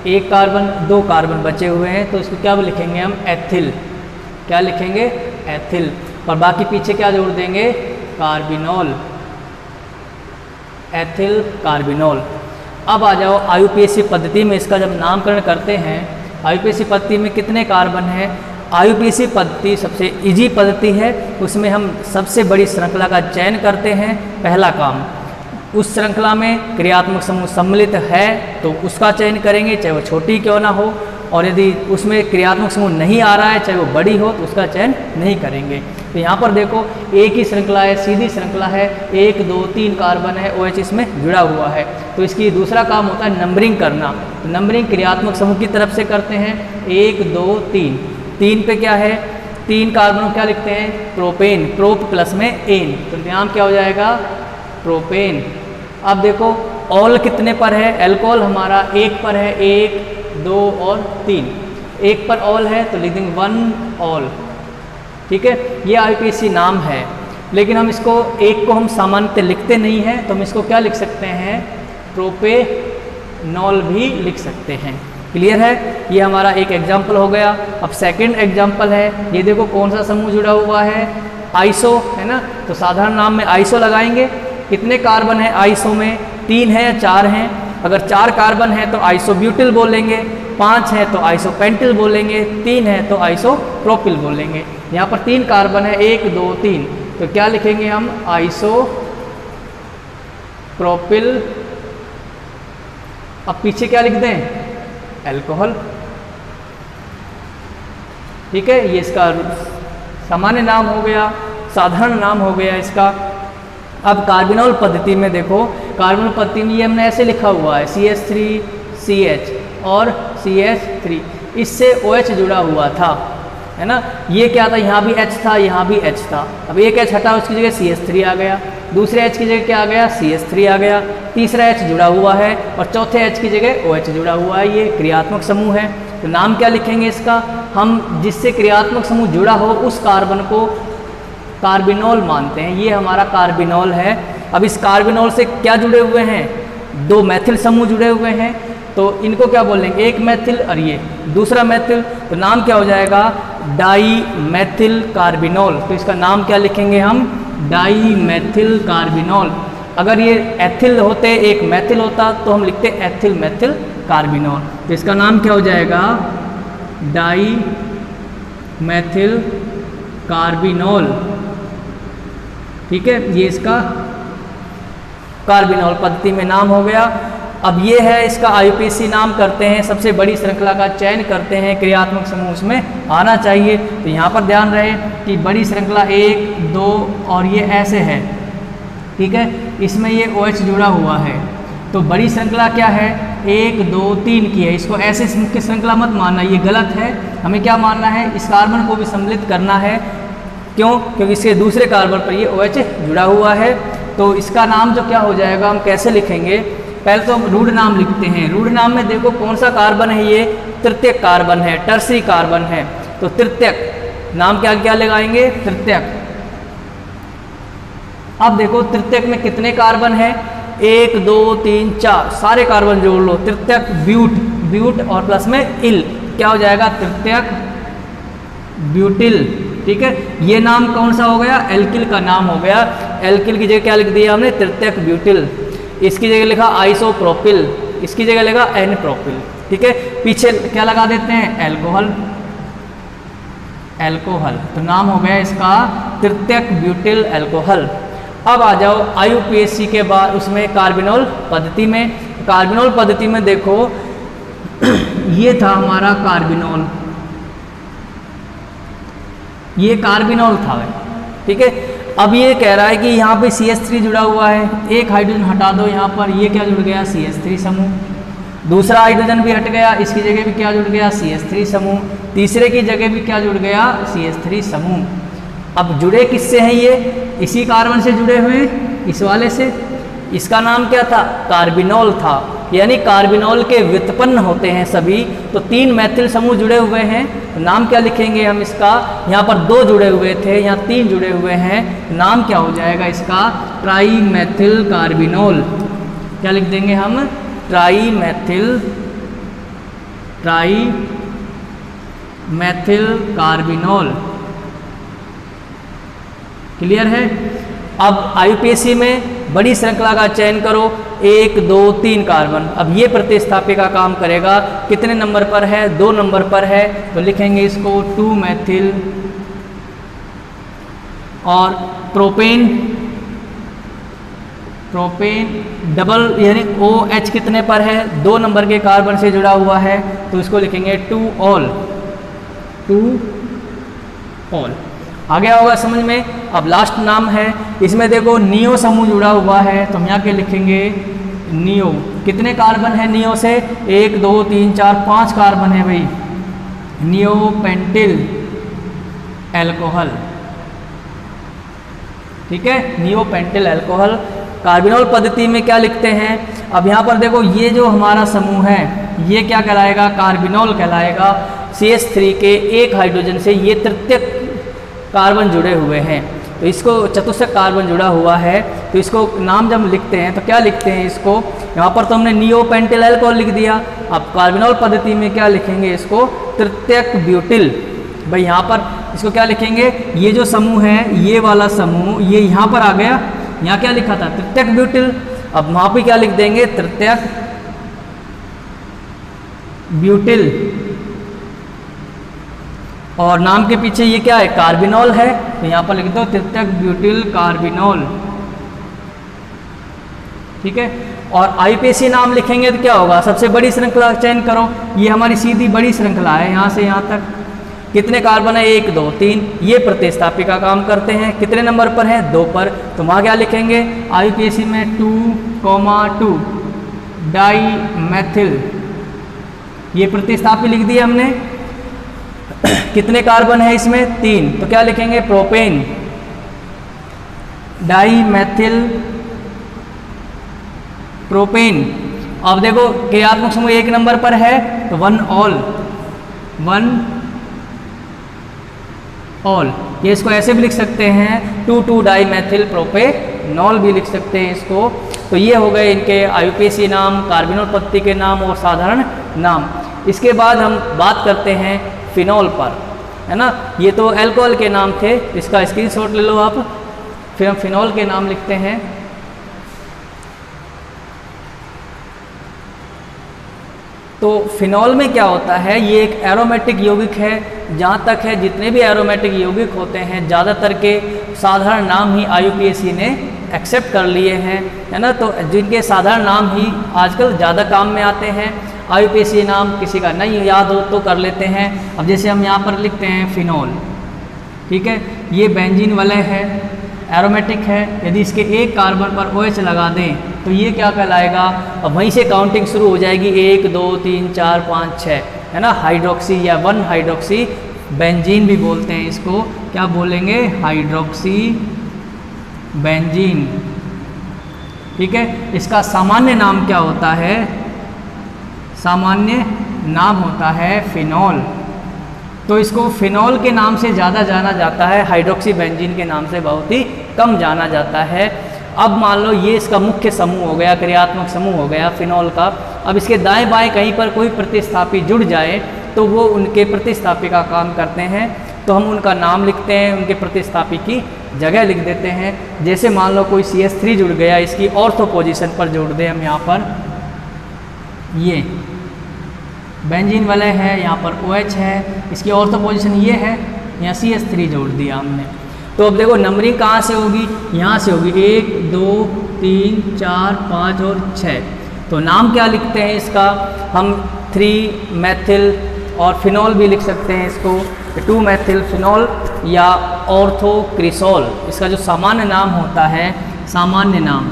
Speaker 1: एक कार्बन, दो कार्बन बचे हुए हैं तो इसको क्या लिखेंगे हम, एथिल। क्या लिखेंगे, एथिल। और बाकी पीछे क्या जोड़ देंगे, कार्बिनोल, एथिल कार्बिनोल। अब आ जाओ IUPAC पद्धति में इसका जब नामकरण करते हैं, IUPAC पद्धति में कितने कार्बन हैं। IUPAC पद्धति सबसे इजी पद्धति है, उसमें हम सबसे बड़ी श्रृंखला का चयन करते हैं। पहला काम, उस श्रृंखला में क्रियात्मक समूह सम्मिलित है तो उसका चयन करेंगे, चाहे वो छोटी क्यों ना हो, और यदि उसमें क्रियात्मक समूह नहीं आ रहा है, चाहे वो बड़ी हो, तो उसका चयन नहीं करेंगे। तो यहाँ पर देखो एक ही श्रृंखला है, सीधी श्रृंखला है, 1 2 3 कार्बन है, OH इसमें जुड़ा हुआ है। तो इसकी दूसरा काम होता है नंबरिंग करना। तो नंबरिंग क्रियात्मक समूह की तरफ से करते हैं, 1 2 3। 3 पे क्या है, 3 कार्बनों क्या लिखते हैं, प्रोपेन, प्रोप प्लस में एन, तो नाम क्या हो जाएगा, प्रोपेन। अब देखो ऑल कितने पर है, एल्कोहल हमारा 1 पर है, 1 2 और 3, 1 पर ऑल है तो लिख देंगे 1 ऑल, ठीक है। ये IUPAC नाम है, लेकिन हम इसको एक को हम सामान्यतः लिखते नहीं हैं, तो हम इसको क्या लिख सकते हैं, प्रोपेनॉल भी लिख सकते हैं। क्लियर है, ये हमारा एक एग्जाम्पल हो गया। अब सेकंड एग्जाम्पल है, ये देखो कौन सा समूह जुड़ा हुआ है, आइसो, है ना। तो साधारण नाम में आइसो लगाएंगे। कितने कार्बन है आइसो में, 3 है या 4 हैं। अगर 4 कार्बन है तो आइसोब्यूटिल बोलेंगे, 5 है तो आइसोपेंटिल बोलेंगे, 3 है तो आइसोप्रोपिल बोलेंगे। यहाँ पर 3 कार्बन है, 1 2 3, तो क्या लिखेंगे हम, आइसोप्रोपिल। अब पीछे क्या लिख दें, अल्कोहल, ठीक है। ये इसका सामान्य नाम हो गया, साधारण नाम हो गया इसका। अब कार्बिनोल पद्धति में देखो, कार्बिनोल पद्धति में ये हमने ऐसे लिखा हुआ है, CH3CH और CH3, इससे OH जुड़ा हुआ था, है ना। ये क्या था, यहाँ भी H था, यहाँ भी H था। अब एक H हटा, उसकी जगह CH3 आ गया, दूसरे H की जगह क्या आ गया, CH3 आ गया, तीसरा H जुड़ा हुआ है और चौथे H की जगह OH जुड़ा हुआ है। ये क्रियात्मक समूह है। तो नाम क्या लिखेंगे इसका, हम जिससे क्रियात्मक समूह जुड़ा हो उस कार्बन को कार्बिनोल मानते हैं। ये हमारा कार्बिनोल है। अब इस कार्बिनोल से क्या जुड़े हुए हैं, 2 मैथिल समूह जुड़े हुए हैं, तो इनको क्या बोलेंगे, एक मैथिल और ये दूसरा मैथिल, तो नाम क्या हो जाएगा, डाई मैथिल कार्बिनोल। तो इसका नाम क्या लिखेंगे हम, डाई मैथिल कार्बिनोल। अगर ये एथिल होते, एक मैथिल होता, तो हम लिखते एथिल मैथिल कार्बिनोल। तो इसका नाम क्या हो जाएगा, डाई मैथिल कार्बिनोल, ठीक है। ये इसका कार्बिनोल पद्धति में नाम हो गया। अब ये है इसका IUPAC नाम करते हैं, सबसे बड़ी श्रृंखला का चयन करते हैं, क्रियात्मक समूह उसमें आना चाहिए। तो यहाँ पर ध्यान रहे कि बड़ी श्रृंखला 1 2 और ये ऐसे है, ठीक है, इसमें ये OH जुड़ा हुआ है। तो बड़ी श्रृंखला क्या है, 1 2 3 की है। इसको ऐसे मुख्य श्रृंखला मत मानना, ये गलत है। हमें क्या मानना है, इस कार्बन को भी सम्मिलित करना है। क्यों, क्योंकि इसके दूसरे कार्बन पर ये OH जुड़ा हुआ है। तो इसका नाम जो क्या हो जाएगा, हम कैसे लिखेंगे, पहले तो हम रूढ़ नाम लिखते हैं। रूढ़ नाम में देखो कौन सा कार्बन है, ये तृतीयक कार्बन है, टर्सरी कार्बन है। तो तृतीयक नाम क्या क्या लगाएंगे, तृतीयक। अब देखो तृतीयक में कितने कार्बन है, 1 2 3 4, सारे कार्बन जोड़ लो। तृतीयक ब्यूट, ब्यूट और प्लस में इल, क्या हो जाएगा, तृतीयक ब्यूटिल, ठीक है। ये नाम कौन सा हो गया, एल्किल का नाम हो गया। एल्किल की जगह क्या लिख दिया हमने, तृतीयक ब्यूटिल। इसकी जगह लिखा आइसोप्रोपिल, इसकी जगह लिखा एन प्रोपिल, ठीक है। पीछे क्या लगा देते हैं, एल्कोहल, एल्कोहल। तो नाम हो गया इसका तृतीयक ब्यूटिल एल्कोहल। अब आ जाओ IUPAC के बाद उसमें कार्बिनोल पद्धति में। कार्बिनोल पद्धति में देखो ये था हमारा कार्बिनोल, ये कार्बिनोल था, ठीक है। अब ये कह रहा है कि यहाँ पे CH3 जुड़ा हुआ है, एक हाइड्रोजन हटा दो यहाँ पर, ये क्या जुड़ गया, CH3 समूह। दूसरा हाइड्रोजन भी हट गया, इसकी जगह भी क्या जुड़ गया, CH3 समूह। तीसरे की जगह भी क्या जुड़ गया, CH3 समूह। अब जुड़े किससे हैं ये, इसी कार्बन से जुड़े हुए, इस वाले से। इसका नाम क्या था, कार्बिनोल था। यानी कार्बिनॉल के व्युत्पन्न होते हैं सभी। तो 3 मैथिल समूह जुड़े हुए हैं, तो नाम क्या लिखेंगे हम इसका? यहाँ पर 2 जुड़े हुए थे, यहाँ 3 जुड़े हुए हैं, नाम क्या हो जाएगा इसका? Try Maithil carbinol. क्या लिख देंगे हम? Try Maithil carbinol. क्लियर है? अब IUPAC में बड़ी श्रृंखला का चयन करो, 1 2 3 कार्बन। अब ये प्रतिस्थापी का काम करेगा। कितने नंबर पर है? 2 नंबर पर है, तो लिखेंगे इसको 2 मैथिल। और प्रोपेन डबल यानी OH कितने पर है? 2 नंबर के कार्बन से जुड़ा हुआ है, तो इसको लिखेंगे 2 ऑल। आ गया होगा समझ में? अब लास्ट नाम है, इसमें देखो नियो समूह जुड़ा हुआ है, तो हम यहाँ के लिखेंगे नियो। कितने कार्बन है नियो से? 1 2 3 4 5 कार्बन है भाई। Neo pentyl alcohol. ठीक है, नियो पेंटिल एल्कोहल। कार्बिनॉल पद्धति में क्या लिखते हैं? अब यहाँ पर देखो ये जो हमारा समूह है ये क्या कहलाएगा? कार्बिनॉल कहलाएगा। CH3 के 1 हाइड्रोजन से ये तृतीयक कार्बन जुड़े हुए हैं, तो इसको चतुष्क कार्बन जुड़ा हुआ है, तो इसको नाम जब लिखते हैं तो क्या लिखते हैं इसको? यहाँ पर तो हमने नियो पेंटिल एल्कोहल लिख दिया। अब कार्बिनॉल पद्धति में क्या लिखेंगे इसको? तृतीयक ब्यूटिल। भाई यहाँ पर इसको क्या लिखेंगे? ये जो समूह है, ये वाला समूह, ये यहाँ पर आ गया, यहाँ क्या लिखा था? तृतीयक ब्यूटिल। अब वहाँ पर क्या लिख देंगे? तृतीयक ब्यूटिल। और नाम के पीछे ये क्या है? कार्बिनॉल है, तो यहाँ पर लिख दो तृतीयक ब्यूटिल कार्बिनॉल। ठीक है, और IUPAC नाम लिखेंगे तो क्या होगा? सबसे बड़ी श्रृंखला चयन करो, ये हमारी सीधी बड़ी श्रृंखला है, यहाँ से यहाँ तक कितने कार्बन है? 1 2 3। ये प्रतिस्थापी का काम करते हैं। कितने नंबर पर है? 2 पर। तो वहाँ क्या लिखेंगे? IUPAC में 2,2 डाई मैथिल। ये प्रतिस्थापी लिख दिया हमने। कितने कार्बन है इसमें? 3। तो क्या लिखेंगे? Propane dimethyl propane. अब देखो क्रियात्मक समूह 1 नंबर पर है, तो 1 ऑल। ये इसको ऐसे भी लिख सकते हैं, 2,2 डाई मैथिल प्रोपेनॉल भी लिख सकते हैं इसको। तो ये हो गए इनके IUPAC नाम, कार्बिनॉल पद्धति के नाम और साधारण नाम। इसके बाद हम बात करते हैं फिनॉल पर, है ना। ये तो अल्कोहल के नाम थे, इसका स्क्रीनशॉट ले लो आप। फिर हम फिनॉल के नाम लिखते हैं। तो फिनॉल में क्या होता है? ये एक एरोमेटिक यौगिक है। जहाँ तक है जितने भी एरोमेटिक यौगिक होते हैं ज़्यादातर के साधारण नाम ही IUPAC ने एक्सेप्ट कर लिए हैं, है ना। तो जिनके साधारण नाम ही आजकल ज़्यादा काम में आते हैं। IUPAC नाम किसी का नहीं याद हो तो कर लेते हैं। अब जैसे हम यहाँ पर लिखते हैं फिनॉल, ठीक है, ये बेंजीन वलय है, एरोमेटिक है। यदि इसके 1 कार्बन पर OH लगा दें तो ये क्या कहलाएगा? अब वहीं से काउंटिंग शुरू हो जाएगी, 1 2 3 4 5 6, है ना। हाइड्रोक्सी या 1 हाइड्रोक्सी बेंजीन भी बोलते हैं इसको। क्या बोलेंगे? Hydroxy benzene. ठीक है, इसका सामान्य नाम क्या होता है? सामान्य नाम होता है फिनॉल। तो इसको फिनॉल के नाम से ज़्यादा जाना जाता है, हाइड्रोक्सी बेंजीन के नाम से बहुत ही कम जाना जाता है। अब मान लो ये इसका मुख्य समूह हो गया, क्रियात्मक समूह हो गया फिनॉल का। अब इसके दाएं बाएं कहीं पर कोई प्रतिस्थापी जुड़ जाए तो वो उनके प्रतिस्थापी का काम करते हैं। तो हम उनका नाम लिखते हैं, उनके प्रतिस्थापी की जगह लिख देते हैं। जैसे मान लो कोई CH3 जुड़ गया, इसकी ऑर्थो पोजीशन पर जोड़ दें हम यहाँ पर, ये बेंजीन वाले है, यहाँ पर OH है, इसकी ऑर्थो पोजीशन ये है, यहाँ CH3 जोड़ दिया हमने। तो अब देखो नंबरिंग कहाँ से होगी? यहाँ से होगी, 1 2 3 4 5 और 6। तो नाम क्या लिखते हैं इसका? हम 3 मैथिल और फिनॉल भी लिख सकते हैं इसको, 2 मैथिल फिनॉल या ऑर्थोक्रिसॉल। इसका जो सामान्य नाम होता है, सामान्य नाम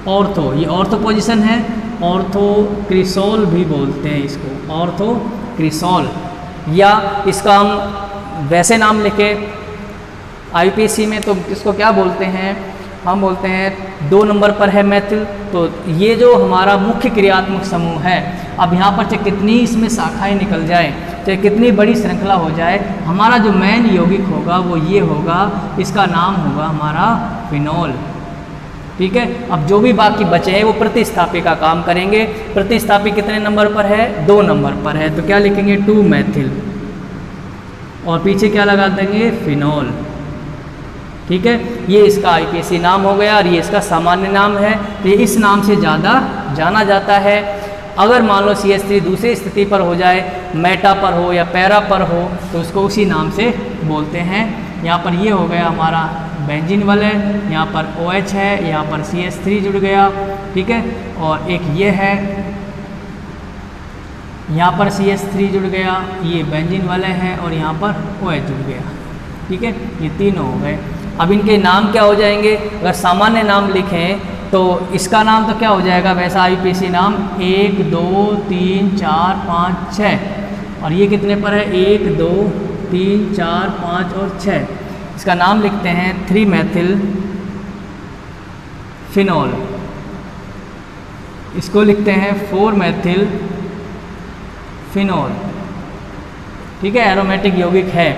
Speaker 1: ऑर्थो, ये ऑर्थो पोजीशन है, ऑर्थोक्रिसॉल भी बोलते हैं इसको, ऑर्थोक्रिसॉल। या इसका हम वैसे नाम लिखे IUPAC में तो इसको क्या बोलते हैं? हम बोलते हैं 2 नंबर पर है मेथिल। तो ये जो हमारा मुख्य क्रियात्मक समूह है, अब यहाँ पर चाहे कितनी इसमें शाखाएं निकल जाए, चाहे कितनी बड़ी श्रृंखला हो जाए, हमारा जो मेन यौगिक होगा वो ये होगा, इसका नाम होगा हमारा फिनोल। ठीक है, अब जो भी बाकी बचे हैं वो प्रतिस्थापी का काम करेंगे। प्रतिस्थापी कितने नंबर पर है? 2 नंबर पर है। तो क्या लिखेंगे? 2 मेथिल और पीछे क्या लगा देंगे? फिनोल। ठीक है, ये इसका आईपीएसी नाम हो गया और ये इसका सामान्य नाम है। तो ये इस नाम से ज़्यादा जाना जाता है। अगर मान लो CH3 दूसरी स्थिति पर हो जाए, मेटा पर हो या पैरा पर हो, तो उसको उसी नाम से बोलते हैं। यहाँ पर ये हो गया हमारा बेंजीन वलय, यहाँ पर OH है, यहाँ पर CH3 जुड़ गया। ठीक है, और एक ये है, यहाँ पर CH3 जुड़ गया, ये बेंजीन वलय है और यहाँ पर OH जुड़ गया। ठीक है, ये तीनों हो गए। अब इनके नाम क्या हो जाएंगे? अगर सामान्य नाम लिखें तो इसका नाम तो क्या हो जाएगा वैसा आईपीएसी नाम? 1 2 3 4 5 6। और ये कितने पर है? 1 2 3 4 5 और 6। इसका नाम लिखते हैं 3 मेथिल फिनोल। इसको लिखते हैं 4 मेथिल फिनोल। ठीक है, एरोमेटिक यौगिक है।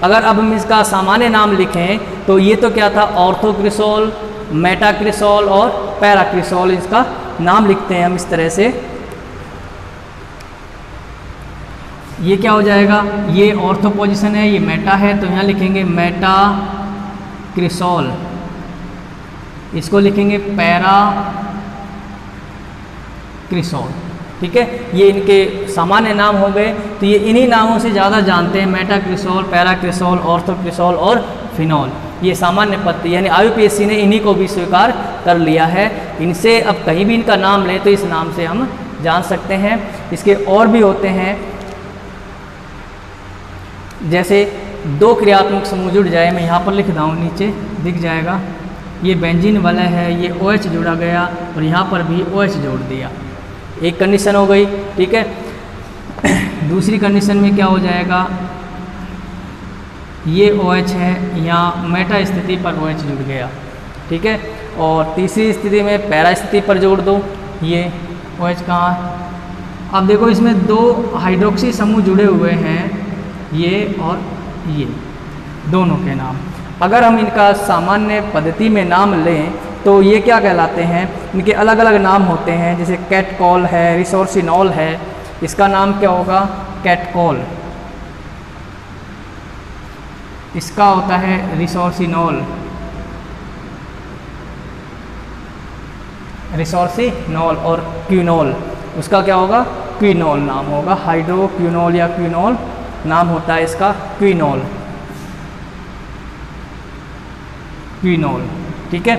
Speaker 1: अगर अब हम इसका सामान्य नाम लिखें तो ये तो क्या था? ऑर्थोक्रिसोल, मेटाक्रिसोल और पैराक्रिसोल, इसका नाम लिखते हैं हम इस तरह से। ये क्या हो जाएगा? ये ऑर्थो पोजीशन है, ये मेटा है, तो यहाँ लिखेंगे मेटाक्रिसोल। इसको लिखेंगे पैराक्रिसोल। ठीक है, ये इनके सामान्य नाम हो गए। तो ये इन्हीं नामों से ज़्यादा जानते हैं, मेटाक्रिसोल, पैराक्रिसोल, ऑर्थोक्रिसोल और फिनोल। ये सामान्य पत्ती यानी आईयूपीएससी ने इन्हीं को भी स्वीकार कर लिया है। इनसे अब कहीं भी इनका नाम लें तो इस नाम से हम जान सकते हैं। इसके और भी होते हैं, जैसे 2 क्रियात्मक समूह जुड़ जाए, मैं यहाँ पर लिख रहा हूँ, नीचे दिख जाएगा। ये बेंजीन वलय है, ये OH जुड़ा गया और यहाँ पर भी OH जोड़ दिया। एक कंडीशन हो गई। ठीक है, दूसरी कंडीशन में क्या हो जाएगा? ये OH है, यहाँ मेटा स्थिति पर OH जुड़ गया। ठीक है, और तीसरी स्थिति में पैरा स्थिति पर जोड़ दो, ये OH कहाँ? अब देखो इसमें 2 हाइड्रोक्सी समूह जुड़े हुए हैं, ये और ये दोनों के नाम। अगर हम इनका सामान्य पद्धति में नाम लें तो ये क्या कहलाते हैं? इनके अलग अलग नाम होते हैं, जैसे कैटकॉल है, रिसोर्सिनॉल है। इसका नाम क्या होगा? कैटकॉल। इसका होता है रिसोर्सिनॉल। रिसोर्सिनॉल और क्विनोल, उसका क्या होगा? क्विनोल नाम होगा। हाइड्रोक्विनोल या क्विनोल नाम होता है इसका, क्विनोल। क्विनोल। ठीक है,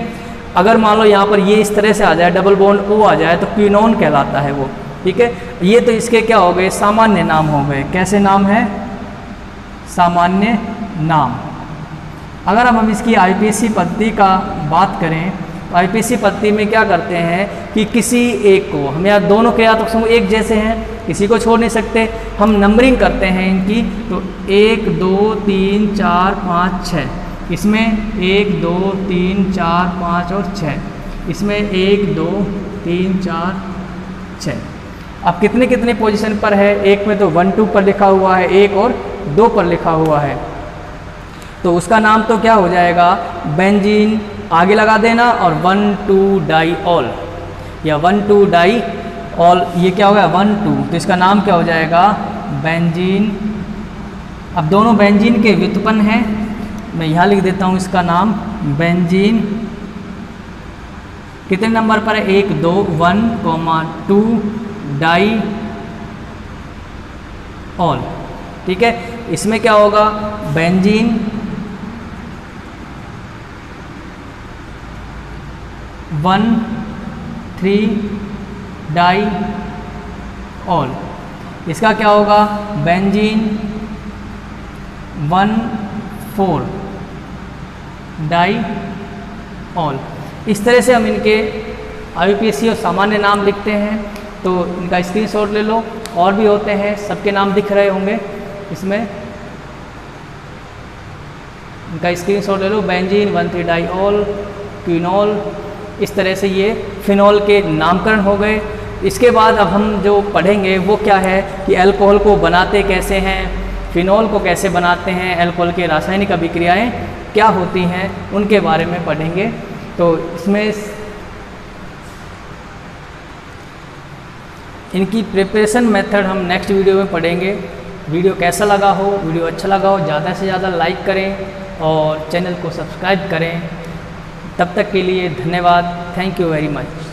Speaker 1: अगर मान लो यहाँ पर ये इस तरह से आ जाए, डबल बॉन्ड O आ जाए, तो क्विनोन कहलाता है वो। ठीक है, ये तो इसके क्या हो गए? सामान्य नाम हो गए। कैसे नाम है? सामान्य नाम। अगर हम इसकी आईपीएससी पद्धति का बात करें तो आईपीएससी पद्धति में क्या करते हैं कि किसी एक को, हम यहाँ दोनों क्रियात्मक समूह एक जैसे हैं, किसी को छोड़ नहीं सकते, हम नंबरिंग करते हैं इनकी। तो 1 2 3 4 5 6, इसमें 1 2 3 4 5 और 6, इसमें 1 2 3 4 6। अब कितने कितने पोजीशन पर है? एक में तो 1 2 पर लिखा हुआ है, एक और 2 पर लिखा हुआ है। तो उसका नाम तो क्या हो जाएगा? बेंजीन आगे लगा देना और 1 2 डाइऑल या 1 2 डाइऑल। ये क्या होगा? 1 2, तो इसका नाम क्या हो जाएगा? बेंजीन। अब दोनों बेंजीन के व्युत्पन्न हैं, मैं यहाँ लिख देता हूँ इसका नाम बेंजीन। कितने नंबर पर है? 1 2 1 2 डाइऑल। ठीक है, इसमें क्या होगा? Benzene 1 3 diol. इसका क्या होगा? Benzene 1 4 diol. इस तरह से हम इनके आईयूपीएससी और सामान्य नाम लिखते हैं। तो इनका स्क्रीनशॉट ले लो, और भी होते हैं, सबके नाम दिख रहे होंगे इसमें। इनका स्क्रीनशॉट ले लो, बेंजीन 1 3 डाइऑल, क्विनॉल, इस तरह से ये फिनॉल के नामकरण हो गए। इसके बाद अब हम जो पढ़ेंगे वो क्या है कि अल्कोहल को बनाते कैसे हैं, फिनॉल को कैसे बनाते हैं, अल्कोहल के रासायनिक अभिक्रियाएं क्या होती हैं, उनके बारे में पढ़ेंगे। तो इसमें इनकी प्रिपरेशन मेथड हम नेक्स्ट वीडियो में पढ़ेंगे। वीडियो कैसा लगा हो, वीडियो अच्छा लगा हो ज़्यादा से ज़्यादा लाइक करें और चैनल को सब्सक्राइब करें। तब तक के लिए धन्यवाद। Thank you very much.